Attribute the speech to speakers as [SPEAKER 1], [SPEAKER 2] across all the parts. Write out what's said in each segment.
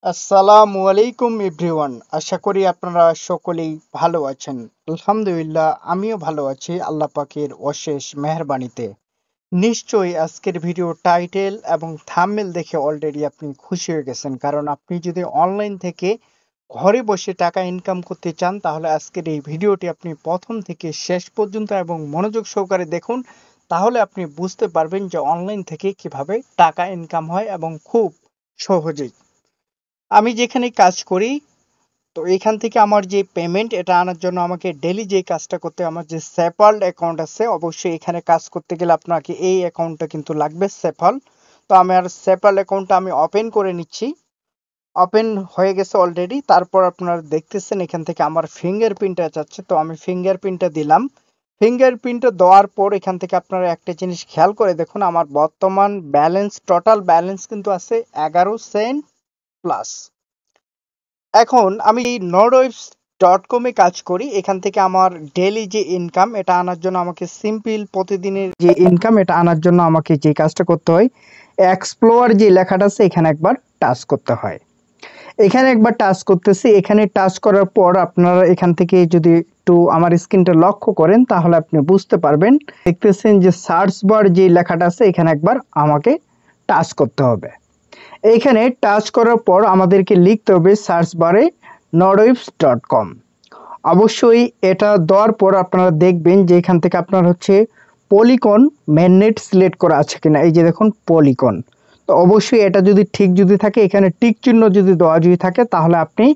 [SPEAKER 1] আসসালামু আলাইকুম এভরিওয়ান। আশা করি আপনারা সকলেই ভালো আছেন। আলহামদুলিল্লাহ আমিও ভালো আছি আল্লাহ পাকের অশেষ মেহেরবানিতে। নিশ্চয়ই আজকের ভিডিও টাইটেল এবং থাম্বনেল দেখে অলরেডি আপনি খুশি হয়ে গেছেন, কারণ আপনি যদি অনলাইন থেকে ঘরে বসে টাকা ইনকাম করতে চান তাহলে আজকের এই ভিডিওটি আপনি প্রথম থেকে শেষ পর্যন্ত এবং মনোযোগ সহকারে দেখুন। তাহলে আপনি বুঝতে পারবেন যে অনলাইন থেকে কিভাবে টাকা ইনকাম হয় এবং খুব সহজেই। আমি যেখানে কাজ করি, তো এখান থেকে আমার যে পেমেন্ট এটা আনার জন্য আমাকে ডেইলি যে কাজটা করতে হয়, আমার যে সেপাল অ্যাকাউন্ট আছে, অবশ্যই এখানে কাজ করতে গেলে আপনাকে এই অ্যাকাউন্টটা কিন্তু লাগবে, সেপাল। তো আমার সেপাল অ্যাকাউন্টটা আমি ওপেন করে নিচ্ছি। ওপেন হয়ে গেছে অলরেডি। তারপর আপনারা দেখতেছেন এখান থেকে আমার ফিঙ্গারপ্রিন্টটা চাচ্ছে, তো আমি ফিঙ্গারপ্রিন্টটা দিলাম। ফিঙ্গারপ্রিন্টটা দেওয়ার পর এখান থেকে আপনারা একটা জিনিস খেয়াল করে দেখুন, আমার বর্তমান ব্যালেন্স, টোটাল ব্যালেন্স কিন্তু আছে 11 সেন্ট প্লাস। এখন আমি nordwebs.com এ কাজ করি। এখান থেকে আমার ডেইলি যে ইনকাম এটা আনার জন্য আমাকে সিম্পল প্রতিদিনের যে ইনকাম এটা আনার জন্য আমাকে যে কাজটা করতে হয়, এক্সপ্লোর যে লেখাটা আছে এখানে একবার টাচ করতে হয়। এখানে একবার টাচ করতেছি। এখানে টাচ করার পর আপনারা এখান থেকে যদি একটু আমার স্ক্রিনটা লক্ষ্য করেন তাহলে আপনি বুঝতে পারবেন, দেখতেছেন যে সার্চ বার যে লেখাটা আছে এখানে একবার আমাকে টাচ করতে হবে। এইখানে টাচ করার পর আমাদেরকে লিখতে হবে সার্চ বারে nordwebs.com। অবশ্যই এটা দেওয়ার পর আপনারা দেখবেন যে এখান থেকে আপনার হচ্ছে পলিকন ম্যাগনেট সিলেক্ট করা আছে কিনা। এই যে দেখুন পলিকন। তো অবশ্যই এটা যদি ঠিক যদি থাকে, এখানে টিক চিহ্ন যদি দেওয়া যদি থাকে তাহলে আপনি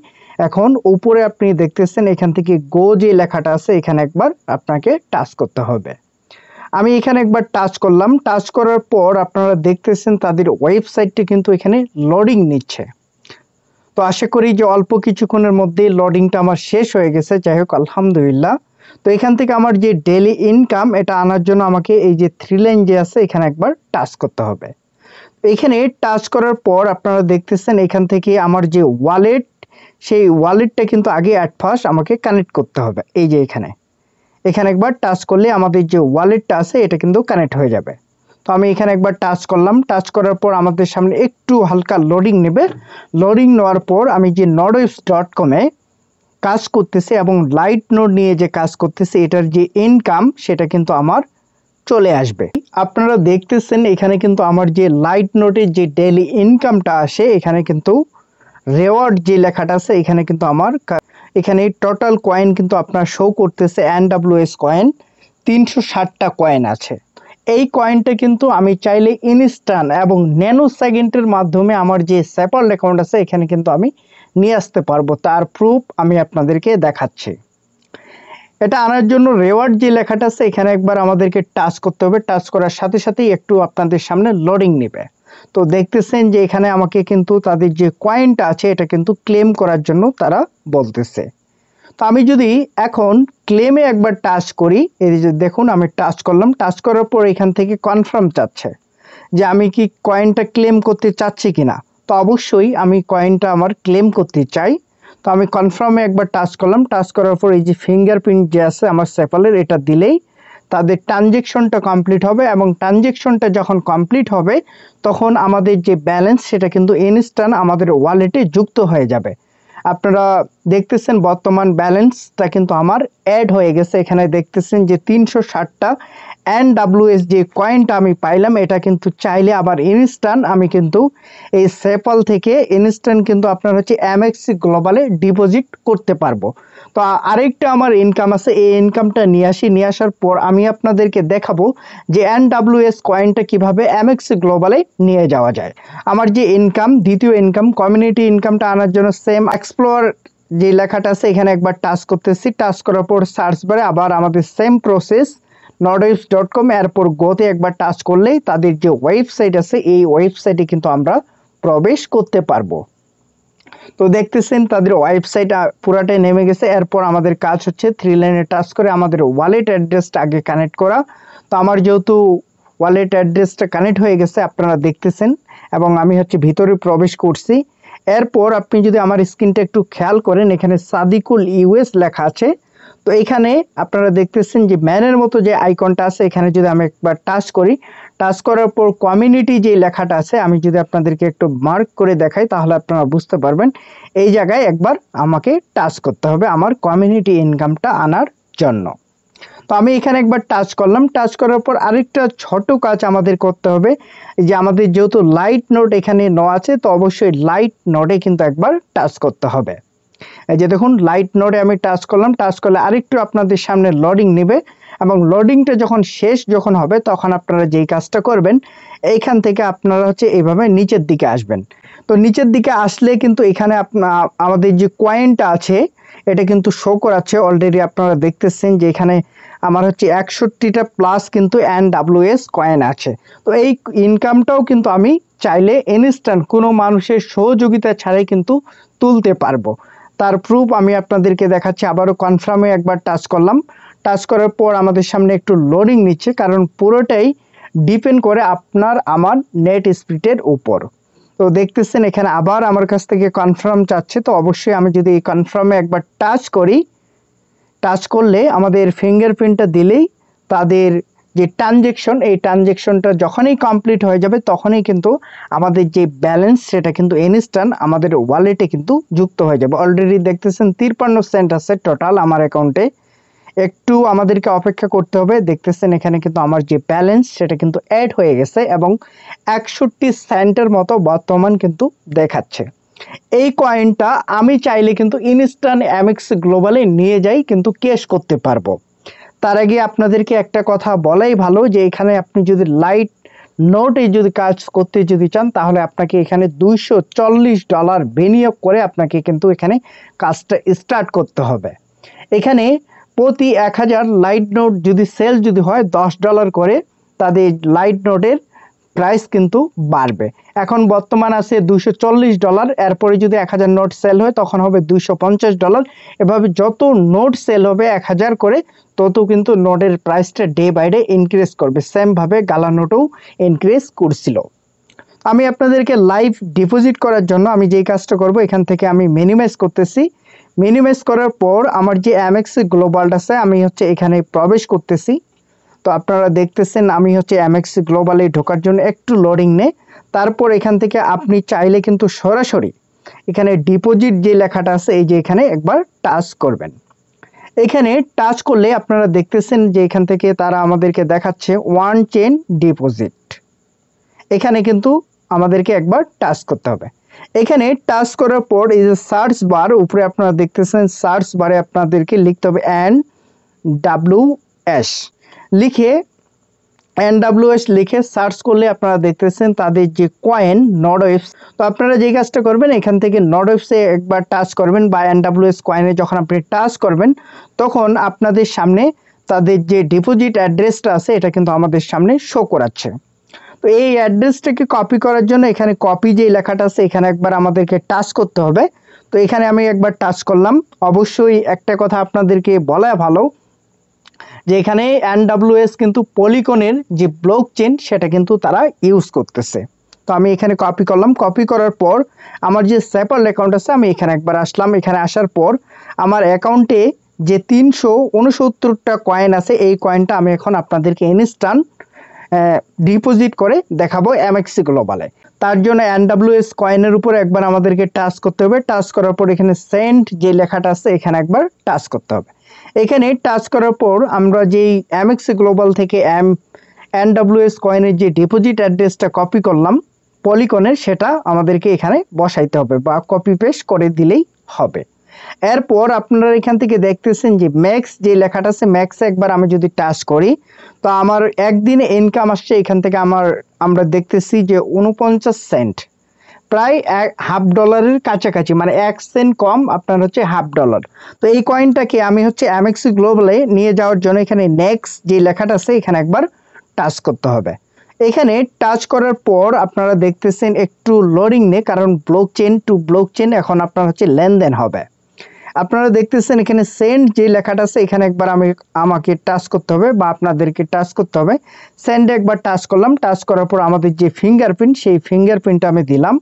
[SPEAKER 1] এখন উপরে আপনি দেখতেছেন এখান থেকে গো যে লেখাটা আছে এখানে একবার আপনাকে টাচ করতে হবে। আমি এখানে একবার টাচ করলাম। টাচ করার পর আপনারা দেখতেছেন তাদের ওয়েবসাইটটি কিন্তু এখানে লোডিং নিচ্ছে। তো আশা করি যে অল্প কিছুক্ষণের মধ্যেই লোডিংটা আমার শেষ হয়ে গেছে। যাই হোক আলহামদুলিল্লাহ। তো এখান থেকে আমার যে ডেইলি ইনকাম এটা আনার জন্য আমাকে এই যে থ্রি লাইন যে আছে এখানে একবার টাচ করতে হবে। এখানে টাচ করার পর আপনারা দেখতেছেন এখান থেকে আমার যে ওয়ালেট, সেই ওয়ালেটটা কিন্তু আগে অ্যাট ফার্স্ট আমাকে কানেক্ট করতে হবে। এই যে এখানে এখানে একবার টাচ করলে আমাদের যে ওয়ালেটটা আছে এটা কিন্তু কানেক্ট হয়ে যাবে। তো আমি এখানে একবার টাচ করলাম। টাচ করার পর আমাদের সামনে একটু হালকা লোডিং নেবে। লোডিং নেওয়ার পর আমি যে nordwebs.com এ কাজ করতেছি এবং লাইট নোড নিয়ে যে কাজ করতেছি এটার যে ইনকাম সেটা কিন্তু আমার চলে আসবে। আপনারা দেখতেছেন এখানে কিন্তু আমার যে লাইট নোটের যে ডেইলি ইনকামটা আসে এখানে কিন্তু রেওয়ার্ড যে লেখাটা আছে এখানে কিন্তু আমার এখানে টোটাল কয়েন কিন্তু আপনার শো করতেছে NWS কয়েন 360টা কয়েন আছে। এই কয়েনটা কিন্তু আমি চাইলে ইনস্ট্যান্ট এবং ন্যানো সেকেন্ডের মাধ্যমে আমার যে সেপাল অ্যাকাউন্ট আছে এখানে কিন্তু আমি নিয়ে আসতে পারবো। তার প্রুফ আমি আপনাদেরকে দেখাচ্ছি। এটা আনার জন্য রেওয়ার্ড যে লেখাটা আছে এখানে একবার আমাদেরকে টাচ করতে হবে। টাচ করার সাথে সাথেই একটু আপনাদের সামনে লোডিং নেবে। তো দেখতেছেন যে এখানে আমাকে কিন্তু তাদের যে কয়েনটা আছে এটা কিন্তু ক্লেম করার জন্য তারা বলতেছে। তো আমি যদি এখন ক্লেমে একবার টাচ করি, এই যে দেখুন আমি টাচ করলাম। টাচ করার পর এখান থেকে কনফার্ম চাচ্ছে যে আমি কি কয়েনটা ক্লেম করতে চাচ্ছি কিনা। তো অবশ্যই আমি কয়েনটা আমার ক্লেম করতে চাই। তো আমি কনফার্মে একবার টাচ করলাম। টাচ করার পর এই যে ফিঙ্গারপ্রিন্ট যে আছে আমার সেপালের এটা দিলেই তাদের ট্রানজেকশনটা কমপ্লিট হবে এবং ট্রানজেকশনটা যখন কমপ্লিট হবে তখন আমাদের যে ব্যালেন্স সেটা কিন্তু ইনস্ট্যান্ট আমাদের ওয়ালেটে যুক্ত হয়ে যাবে। আপনারা দেখতেছেন বর্তমান ব্যালেন্সটা কিন্তু আমার অ্যাড হয়ে গেছে। এখানে দেখতেছেন যে 360টা NWS যে কয়েনটা আমি পাইলাম এটা কিন্তু চাইলে আবার ইনস্ট্যান্ট আমি কিন্তু এই সেপাল থেকে ইনস্ট্যান্ট কিন্তু আপনার হচ্ছে MXC গ্লোবালে ডিপোজিট করতে পারবো। তো আরেকটা আমার ইনকাম আছে, এই ইনকামটা নিয়ে আসি। নিয়ে আসার পর আমি আপনাদেরকে দেখাবো যে NWS কয়েনটা কিভাবে MXC গ্লোবালে নিয়ে যাওয়া যায়। আমার যে ইনকাম, দ্বিতীয় ইনকাম কমিউনিটি ইনকামটা আনার জন্য সেম এক্সপ্লোর যে লেখাটা আছে এখানে একবার টাচ করতেছি। টাচ করার পর সার্চ বারে আবার আমাদের সেম প্রসেস nordwebs.com এরপর গোতে একবার টাচ করলেই তাদের যে ওয়েবসাইট আছে এই ওয়েবসাইটে কিন্তু আমরা প্রবেশ করতে পারবো। তো দেখতেছেন তাদের ওয়েবসাইট পুরাটাই নেমে গেছে। এরপর আমাদের কাজ হচ্ছে থ্রি লাইনে টাচ করে আমাদের ওয়ালেট অ্যাড্রেসটা আগে কানেক্ট করা। তো আমার যেহেতু ওয়ালেট অ্যাড্রেসটা কানেক্ট হয়ে গেছে আপনারা দেখতেছেন এবং আমি হচ্ছে ভিতরে প্রবেশ করছি। এরপর আপনি যদি আমার স্ক্রিনটা একটু খেয়াল করেন এখানে সাদিকুল US লেখা আছে। তো এখানে আপনারা দেখতেছেন যে ম্যানের মতো যে আইকনটা আছে, এখানে যদি আমি একবার টাচ করি, টাচ করার পর কমিউনিটি যে লেখাটা আছে আমি যদি আপনাদেরকে একটু মার্ক করে দেখাই তাহলে আপনারা বুঝতে পারবেন। এই জায়গায় একবার আমাকে টাচ করতে হবে আমার কমিউনিটি ইনকামটা আনার জন্য। তো আমি এখানে একবার টাচ করলাম, টাচ করার পর আরেকটা ছোট কাজ আমাদের করতে হবে, যে আমাদের যেহেতু লাইট নোড এখানে আছে, তো অবশ্যই লাইট নোডে কিন্তু একবার টাচ করতে হবে। এই যে দেখুন লাইট নোডে আমি টাচ করলাম, টাচ করলে আরেকটু আপনাদের সামনে লোডিং নেবে, এবং লোডিংটা যখন শেষ হবে তখন আপনারা যেই কাজটা করবেন, এইখান থেকে আপনারা এইভাবে নিচের দিকে আসবেন। তো নিচের দিকে আসলে কিন্তু এখানে আমাদের যে কয়েনটা আছে এটা কিন্তু শো করাচ্ছে অলরেডি। আপনারা দেখতেছেন যে এখানে আমার 61টা প্লাস কিন্তু NWS কয়েন আছে। তো এই ইনকামটাও কিন্তু আমি চাইলে ইনস্ট্যান্ট কোনো মানুষের সহযোগিতা ছাড়াই কিন্তু তুলতে পারবো। তার প্রুফ আমি আপনাদেরকে দেখাচ্ছি। আবারও কনফার্মে একবার টাচ করলাম, টাচ করার পর আমাদের সামনে একটু লোডিং নিচ্ছে, কারণ পুরোটাই ডিপেন্ড করে আমার নেট স্পিডের উপর। তো দেখতেছেন এখানে আবার আমার কাছ থেকে কনফার্ম চাচ্ছে। তো অবশ্যই আমি যদি এই কনফার্মে একবার টাচ করি, টাচ করলে আমাদের ফিঙ্গারপ্রিন্টটা দিলেই তাদের যে ট্রানজেকশন, এই ট্রানজেকশনটা যখনই কমপ্লিট হয়ে যাবে তখনই কিন্তু আমাদের যে ব্যালেন্স সেটা কিন্তু ইনস্ট্যান্ট আমাদের ওয়ালেটে কিন্তু যুক্ত হয়ে যাবে। অলরেডি দেখতেছেন 53 সেন্ট আছে টোটাল আমার অ্যাকাউন্টে। একটু আমাদেরকে অপেক্ষা করতে হবে। দেখতেছেন এখানে কিন্তু আমার যে ব্যালেন্স সেটা কিন্তু অ্যাড হয়ে গেছে এবং 61 সেন্টের মতো বর্তমান কিন্তু দেখাচ্ছে। এই কয়েনটা আমি চাইলে কিন্তু ইনস্ট্যান্ট এমএক্স গ্লোবালে নিয়ে যাই কিন্তু ক্যাশ করতে পারবো। তার আগে আপনাদেরকে একটা কথা বলাই ভালো, যে এখানে আপনি যদি লাইট নোটে যদি কাজ করতে যদি চান তাহলে আপনাকে এখানে $240 বিনিয়োগ করে আপনাকে কিন্তু এখানে কাজটা স্টার্ট করতে হবে। এখানে প্রতি 1000 লাইট নোট যদি সেল যদি হয় $10 করে তাদের লাইট নোটের প্রাইস কিন্তু বাড়বে। এখন বর্তমান আছে $240, এরপরে যদি 1000 নোট সেল হয় তখন হবে $250। এভাবে যত নোট সেল হবে 1000 করে তত কিন্তু নোটের প্রাইসটা ডে বাই ডে ইনক্রিজ করবে। সেমভাবে গালা নোটও ইনক্রিজ করছিল। আমি আপনাদেরকে লাইভ ডিপোজিট করার জন্য আমি যেই কাজটা করব, এখান থেকে আমি মিনিমাইজ করতেছি। মিনিমাইজ করার পর আমার যে এমএক্স গ্লোবালটা আছে আমি এখানে প্রবেশ করতেছি। তো আপনারা দেখতেছেন আমি এমএক্স গ্লোবালে ঢোকার জন্য একটু লোডিং নেই। তারপর এখান থেকে আপনি চাইলে কিন্তু সরাসরি এখানে ডিপোজিট যে লেখাটা আছে এই যে এখানে একবার টাচ করবেন। এখানে টাচ করলে আপনারা দেখতেছেন যে এখান থেকে তারা আমাদেরকে দেখাচ্ছে ওয়ান চেইন ডিপোজিট। এখানে কিন্তু আমাদেরকে একবার টাচ করতে হবে। এখানে টাচ করার পর এই যে সার্চ বার উপরে আপনারা দেখতেছেন, সার্চ বারে আপনাদেরকে লিখতে হবে NWS লিখে, NWS লিখে সার্চ করলে আপনারা দেখতেছেন তাদের যে কয়েন নডওয়েভস। তো আপনারা যে কাজটা করবেন এখান থেকে নডওয়েভসে একবার টাচ করবেন বা NWS কয়েনে যখন আপনি টাচ করবেন তখন আপনাদের সামনে তাদের যে ডিপোজিট অ্যাড্রেসটা আছে এটা কিন্তু আমাদের সামনে শো করাচ্ছে। তো এই অ্যাড্রেসটাকে কপি করার জন্য এখানে কপি যে লেখাটা আছে এখানে একবার আমাদেরকে টাচ করতে হবে। তো এখানে আমি একবার টাচ করলাম। অবশ্যই একটা কথা আপনাদেরকে বলা ভালো, যে এখানে NWS কিন্তু পলিগনের যে ব্লক চেইন সেটা কিন্তু তারা ইউজ করতেছে। তো আমি এখানে কপি করলাম, কপি করার পর আমার যে সেপার অ্যাকাউন্ট আছে আমি এখানে একবার আসলাম। এখানে আসার পর আমার অ্যাকাউন্টে যে 369টা কয়েন আছে এই কয়েনটা আমি এখন আপনাদেরকে ইনস্ট্যান্ট ডিপোজিট করে দেখাবো এমএক্স গ্লোবালে। তার জন্য NWS কয়েনের উপর একবার আমাদেরকে টাচ করতে হবে। টাচ করার পর এখানে সেন্ড যে লেখাটা আছে এখানে একবার টাচ করতে হবে। এখানে টাচ করার পর আমরা যেই এমএক্স গ্লোবাল থেকে NWS কয়েনের যে ডিপোজিট অ্যাড্রেসটা কপি করলাম পলিগনের, সেটা আমাদেরকে এখানে বসাইতে হবে বা কপি পেস্ট করে দিলেই হবে। এরপর আপনারা এখান থেকে দেখতেছেন যে ম্যাক্স যে লেখাটা আছে, ম্যাক্সে একবার আমি যদি টাচ করি তো আমার একদিনে ইনকাম আসছে এখান থেকে আমরা দেখতেছি যে 49 সেন্ট, প্রায় $1/2 কাছাকাছি, মানে 1 সেন্ট কম আপনার $1/2। তো এই কয়েনটাকে আমি এমএক্স গ্লোবালে নিয়ে যাওয়ার জন্য এখানে নেক্সট যে লেখাটা আছে এখানে একবার টাচ করতে হবে। এখানে টাচ করার পর আপনারা দেখতেছেন একটু লোডিং নেই, কারণ blockchain to blockchain এখন আপনার লেনদেন হবে। আপনারা দেখতেছেন এখানে সেন্ড যে লেখাটা আছে এখানে একবার আমাকে টাচ করতে হবে বা আপনাদেরকে টাচ করতে হবে। সেন্ডে একবার টাচ করলাম, টাচ করার পর আমাদের যে ফিঙ্গারপ্রিন্ট সেই ফিঙ্গারপ্রিন্টটা আমি দিলাম।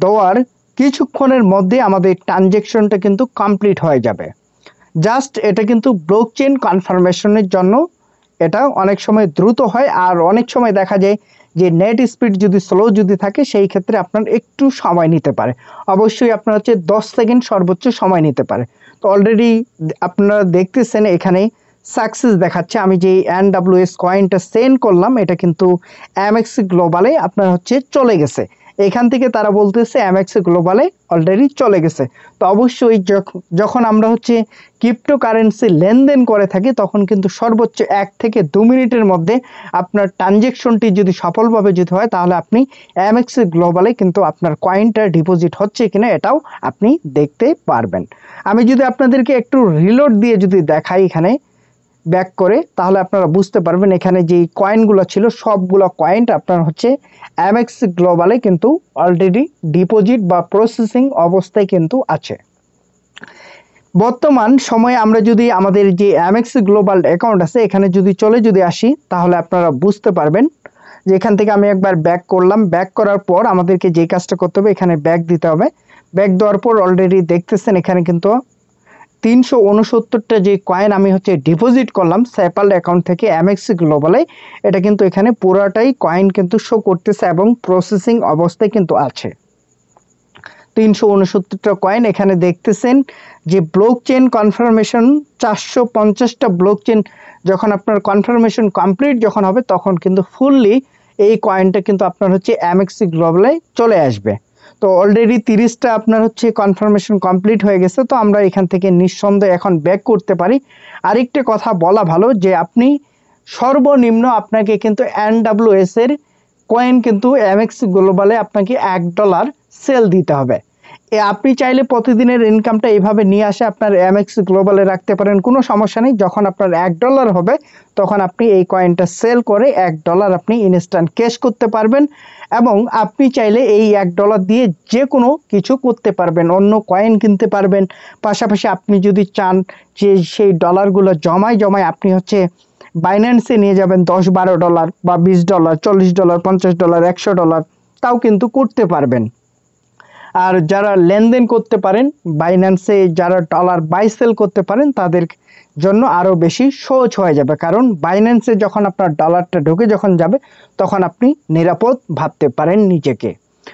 [SPEAKER 1] দেওয়ার কিছুক্ষণের মধ্যে আমাদের ট্রানজ্যাকশনটা কিন্তু কমপ্লিট হয়ে যাবে। জাস্ট এটা কিন্তু ব্লকচেন কনফার্মেশনের জন্য এটা অনেক সময় দ্রুত হয়, আর অনেক সময় দেখা যায় যে নেট স্পিড যদি স্লো যদি থাকে সেই ক্ষেত্রে আপনার একটু সময় নিতে পারে। অবশ্যই আপনার হচ্ছে 10 সেকেন্ড সর্বোচ্চ সময় নিতে পারে। তো অলরেডি আপনারা দেখতেছেন এখানে সাকসেস দেখাচ্ছে। আমি যে NWS কয়েনটা সেন্ড করলাম এটা কিন্তু MX গ্লোবালে আপনার হচ্ছে চলে গেছে। এখান থেকে তারা বলতেছে MX গ্লোবালে অলরেডি চলে গেছে। তো অবশ্যই যখন আমরা হচ্ছে ক্রিপ্টোকারেন্সি লেনদেন করে থাকি তখন কিন্তু সর্বোচ্চ 1 থেকে 2 মিনিটের মধ্যে আপনার ট্রানজ্যাকশনটি যদি সফলভাবে যদি হয় তাহলে আপনি MX গ্লোবালে কিন্তু আপনার কয়েনটা ডিপোজিট হচ্ছে কিনা এটাও আপনি দেখতে পারবেন। আমি যদি আপনাদেরকে একটু রিলোড দিয়ে যদি দেখাই এখানে ব্যাক করে, তাহলে আপনারা বুঝতে পারবেন এখানে যে কয়েনগুলো ছিল সবগুলো কয়েন আপনার হচ্ছে MX গ্লোবালে কিন্তু অলরেডি ডিপোজিট বা প্রসেসিং অবস্থায় কিন্তু আছে। বর্তমান সময়ে আমরা যদি আমাদের যে MX গ্লোবাল অ্যাকাউন্ট আছে এখানে যদি আসি তাহলে আপনারা বুঝতে পারবেন যে এখান থেকে আমি একবার ব্যাক করলাম। ব্যাক করার পর আমাদেরকে যে কাজটা করতে হবে এখানে ব্যাক দিতে হবে। ব্যাক দেওয়ার পর অলরেডি দেখতেছেন এখানে কিন্তু 369টা যে কয়েন আমি হচ্ছে ডিপোজিট করলাম স্যাপাল অ্যাকাউন্ট থেকে MX গ্লোবালে, এটা কিন্তু এখানে পুরোটাই কয়েন কিন্তু শো করতেছে এবং প্রসেসিং অবস্থায় কিন্তু আছে। 369টা কয়েন এখানে দেখতেছেন যে ব্লকচেন কনফার্মেশন 450টা ব্লকচেন যখন আপনার কনফার্মেশন কমপ্লিট যখন হবে তখন কিন্তু ফুললি এই কয়েনটা কিন্তু আপনার হচ্ছে MX গ্লোবালে চলে আসবে। তো অলরেডি 30টা আপনার হচ্ছে কনফার্মেশন কমপ্লিট হয়ে গেছে। তো আমরা এখান থেকে নিঃসন্দেহে এখন ব্যাক করতে পারি। আরেকটা কথা বলা ভালো যে আপনি সর্বনিম্ন আপনাকে কিন্তু NWS এর কয়েন কিন্তু MX গ্লোবালে আপনাকে $1 সেল দিতে হবে। আপনি চাইলে প্রতিদিনের ইনকামটা এইভাবে নিয়ে আসে আপনার MX গ্লোবালে রাখতে পারেন, কোনো সমস্যা নেই। যখন আপনার $1 হবে তখন আপনি এই কয়েনটা সেল করে $1 আপনি ইনস্ট্যান্ট ক্যাশ করতে পারবেন এবং আপনি চাইলে এই $1 দিয়ে যে কোনো কিছু করতে পারবেন, অন্য কয়েন কিনতে পারবেন। পাশাপাশি আপনি যদি চান যে সেই ডলারগুলো জমায় আপনি হচ্ছে বাইন্যান্সে নিয়ে যাবেন $10-12 বা $20, $40, $50, $100 তাও কিন্তু করতে পারবেন। আর যারা লেনদেন করতে পারেন বাইন্যান্সে, যারা ডলার বাই সেল করতে পারেন তাদের জন্য আরও বেশি সহজ হয়ে যাবে, কারণ বাইন্যান্সে যখন আপনার ডলারটা ঢুকে যখন যাবে তখন আপনি নিরাপদ ভাবতে পারেন নিজেকে।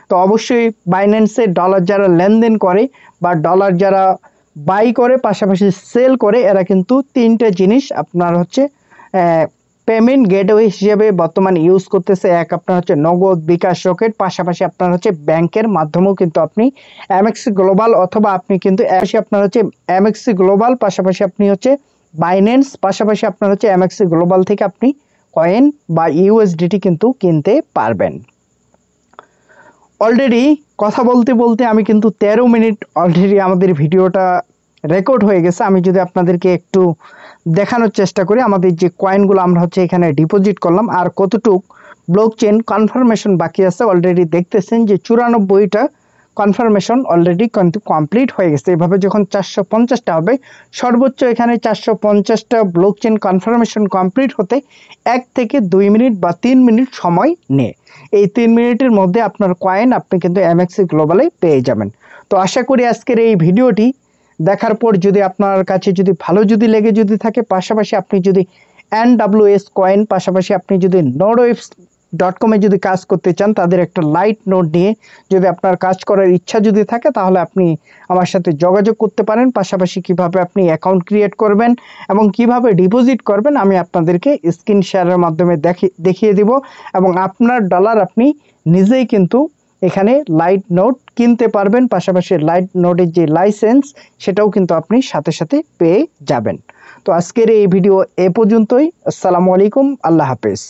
[SPEAKER 1] তো অবশ্যই বাইন্যান্সে ডলার যারা লেনদেন করে বা ডলার যারা বাই করে পাশাপাশি সেল করে এরা কিন্তু 3টে জিনিস আপনার হচ্ছে পেমেন্ট গেটওয়ে হিসেবে বর্তমানে ইউজ করতেছে। এক আপনার হচ্ছে নগদ, বিকাশ, রকেট, পাশাপাশি আপনার হচ্ছে ব্যাংকের মাধ্যমেও কিন্তু আপনি MX গ্লোবাল অথবা আপনি কিন্তু আপনার হচ্ছে MX গ্লোবাল পাশাপাশি আপনি হচ্ছে বাইন্যান্স পাশাপাশি আপনার হচ্ছে MX গ্লোবাল থেকে আপনি কয়েন বা USDT কিন্তু কিনতে পারবেন। অলরেডি কথা বলতে বলতে আমি কিন্তু 13 মিনিট অলরেডি আমাদের ভিডিওটা রেকর্ড হয়ে গেছে। আমি যদি আপনাদেরকে একটু দেখানোর চেষ্টা করি আমাদের যে কয়েনগুলো আমরা হচ্ছে এখানে ডিপোজিট করলাম আর কতটুক ব্লকচেন কনফার্মেশন বাকি আছে। অলরেডি দেখতেছেন যে 94টা কনফার্মেশন অলরেডি কিন্তু কমপ্লিট হয়ে গেছে। এভাবে যখন 450টা হবে সর্বোচ্চ এখানে 450টা ব্লকচেন কনফার্মেশন কমপ্লিট হতে 1 থেকে 2 মিনিট বা 3 মিনিট সময় নেয়। এই 3 মিনিটের মধ্যে আপনার কয়েন আপনি কিন্তু MX গ্লোবালে পেয়ে যাবেন। তো আশা করি আজকের এই ভিডিওটি দেখার পর যদি আপনার কাছে যদি ভালো যদি লেগে যদি থাকে, পাশাপাশি আপনি যদি NWS কয়েন পাশাপাশি আপনি যদি nodewaves.com এ যদি কাজ করতে চান তাদের একটা লাইট নোট নিয়ে যদি আপনার কাজ করার ইচ্ছা যদি থাকে তাহলে আপনি আমার সাথে যোগাযোগ করতে পারেন। পাশাপাশি কিভাবে আপনি অ্যাকাউন্ট ক্রিয়েট করবেন এবং কিভাবে ডিপোজিট করবেন আমি আপনাদেরকে স্ক্রিন শেয়ারের মাধ্যমে দেখিয়ে দিব এবং আপনার ডলার আপনি নিজেই কিন্তু এখানে লাইট নোট কিনতে পারবেন। পাশাপাশি লাইট নোটের যে লাইসেন্স সেটাও কিন্তু আপনি সাথে সাথে পেয়ে যাবেন। তো আজকের এই ভিডিও এ পর্যন্তই। আসসালামু আলাইকুম, আল্লাহ হাফেজ।